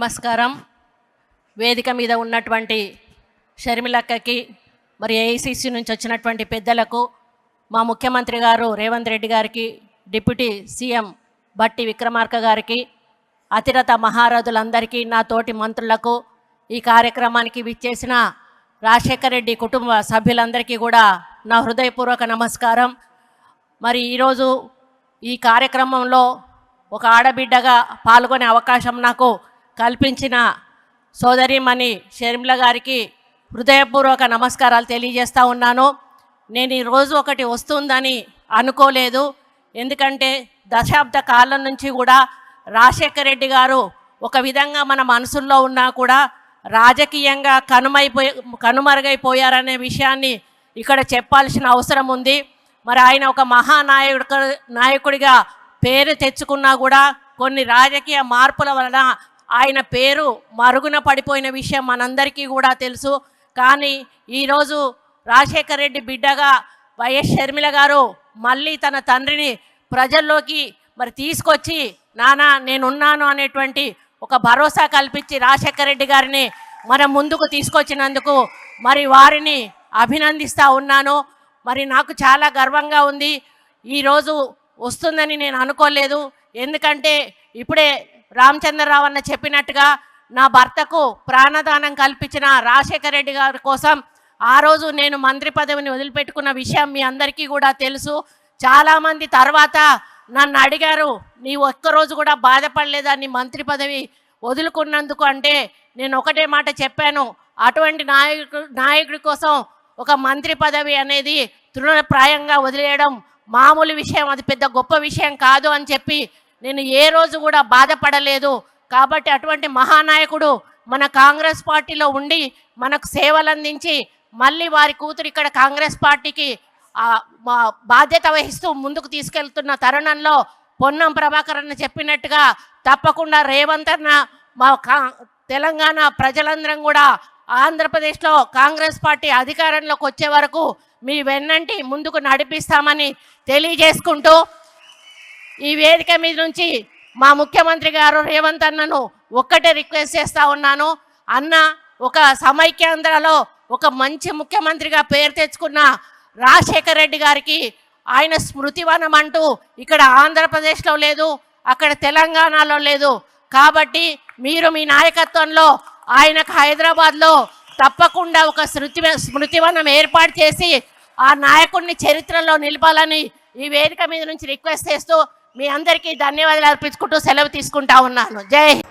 నమస్కారం. వేదిక మీద ఉన్నటువంటి షర్మిలక్కకి, మరి ఏఐసిసి నుంచి వచ్చినటువంటి పెద్దలకు, మా ముఖ్యమంత్రి గారు రేవంత్ రెడ్డి గారికి, డిప్యూటీ సీఎం బట్టి విక్రమార్క గారికి, అతిరథ మహారథులందరికీ, నా తోటి మంత్రులకు, ఈ కార్యక్రమానికి విచ్చేసిన రాజశేఖర రెడ్డి కుటుంబ సభ్యులందరికీ కూడా నా హృదయపూర్వక నమస్కారం. మరి ఈరోజు ఈ కార్యక్రమంలో ఒక ఆడబిడ్డగా పాల్గొనే అవకాశం నాకు కల్పించిన సోదరిమణి షర్మిల గారికి హృదయపూర్వక నమస్కారాలు తెలియజేస్తూ ఉన్నాను. నేను ఈరోజు ఒకటి వస్తుందని అనుకోలేదు. ఎందుకంటే దశాబ్ద కాలం నుంచి కూడా రాజశేఖర రెడ్డి గారు ఒక విధంగా మన మనసుల్లో ఉన్నా కూడా రాజకీయంగా కనుమరుగైపోయారనే విషయాన్ని ఇక్కడ చెప్పాల్సిన అవసరం ఉంది. మరి ఆయన ఒక నాయకుడిగా పేరు తెచ్చుకున్నా కూడా కొన్ని రాజకీయ మార్పుల వలన ఆయన పేరు మరుగున పడిపోయిన విషయం మనందరికీ కూడా తెలుసు. కానీ ఈరోజు రాజశేఖర రెడ్డి బిడ్డగా వైఎస్ షర్మిల గారు మళ్ళీ తన తండ్రిని ప్రజల్లోకి మరి తీసుకొచ్చి నానా నేనున్నాను అనేటువంటి ఒక భరోసా కల్పించి రాజశేఖర రెడ్డి గారిని మన ముందుకు తీసుకొచ్చినందుకు మరి వారిని అభినందిస్తూ ఉన్నాను. మరి నాకు చాలా గర్వంగా ఉంది. ఈరోజు వస్తుందని నేను అనుకోలేదు. ఎందుకంటే ఇప్పుడే రామచంద్రరావు అన్న చెప్పినట్టుగా నా భర్తకు ప్రాణదానం కల్పించిన రాజశేఖర రెడ్డి గారి కోసం ఆ రోజు నేను మంత్రి పదవిని వదిలిపెట్టుకున్న విషయం మీ అందరికీ కూడా తెలుసు. చాలామంది తర్వాత నన్ను అడిగారు, నీ ఒక్కరోజు కూడా బాధపడలేదా నీ మంత్రి పదవి వదులుకున్నందుకు అంటే నేను ఒకటే మాట చెప్పాను, అటువంటి నాయకుడి కోసం ఒక మంత్రి పదవి అనేది తృణప్రాయంగా వదిలేయడం మామూలు విషయం, అది పెద్ద గొప్ప విషయం కాదు అని చెప్పి నేను ఏ రోజు కూడా బాధపడలేదు. కాబట్టి అటువంటి మహానాయకుడు మన కాంగ్రెస్ పార్టీలో ఉండి మనకు సేవలు అందించి మళ్ళీ వారి కూతురు ఇక్కడ కాంగ్రెస్ పార్టీకి బాధ్యత వహిస్తూ ముందుకు తీసుకెళ్తున్న తరుణంలో పొన్నం ప్రభాకర్ అన్న చెప్పినట్టుగా తప్పకుండా రేవంత్ అన్న మా తెలంగాణ ప్రజలందరం కూడా ఆంధ్రప్రదేశ్లో కాంగ్రెస్ పార్టీ అధికారంలోకి వచ్చే వరకు మీ వెన్నంటి ముందుకు నడిపిస్తామని తెలియజేసుకుంటూ ఈ వేదిక మీద నుంచి మా ముఖ్యమంత్రి గారు రేవంత్ అన్నను ఒక్కటే రిక్వెస్ట్ చేస్తూ ఉన్నాను. అన్న ఒక సమైక్యాంధ్రలో ఒక మంచి ముఖ్యమంత్రిగా పేరు తెచ్చుకున్న రాజశేఖర రెడ్డి గారికి ఆయన స్మృతివనం అంటూ ఇక్కడ ఆంధ్రప్రదేశ్లో లేదు, అక్కడ తెలంగాణలో లేదు. కాబట్టి మీరు మీ నాయకత్వంలో ఆయనకు హైదరాబాద్లో తప్పకుండా ఒక స్మృతివనం ఏర్పాటు చేసి ఆ నాయకుడిని చరిత్రలో నిలపాలని ఈ వేదిక మీద నుంచి రిక్వెస్ట్ చేస్తూ మీ అందరికీ ధన్యవాదాలు అర్పించుకుంటూ సెలవు తీసుకుంటా ఉన్నాను. జై హింద్.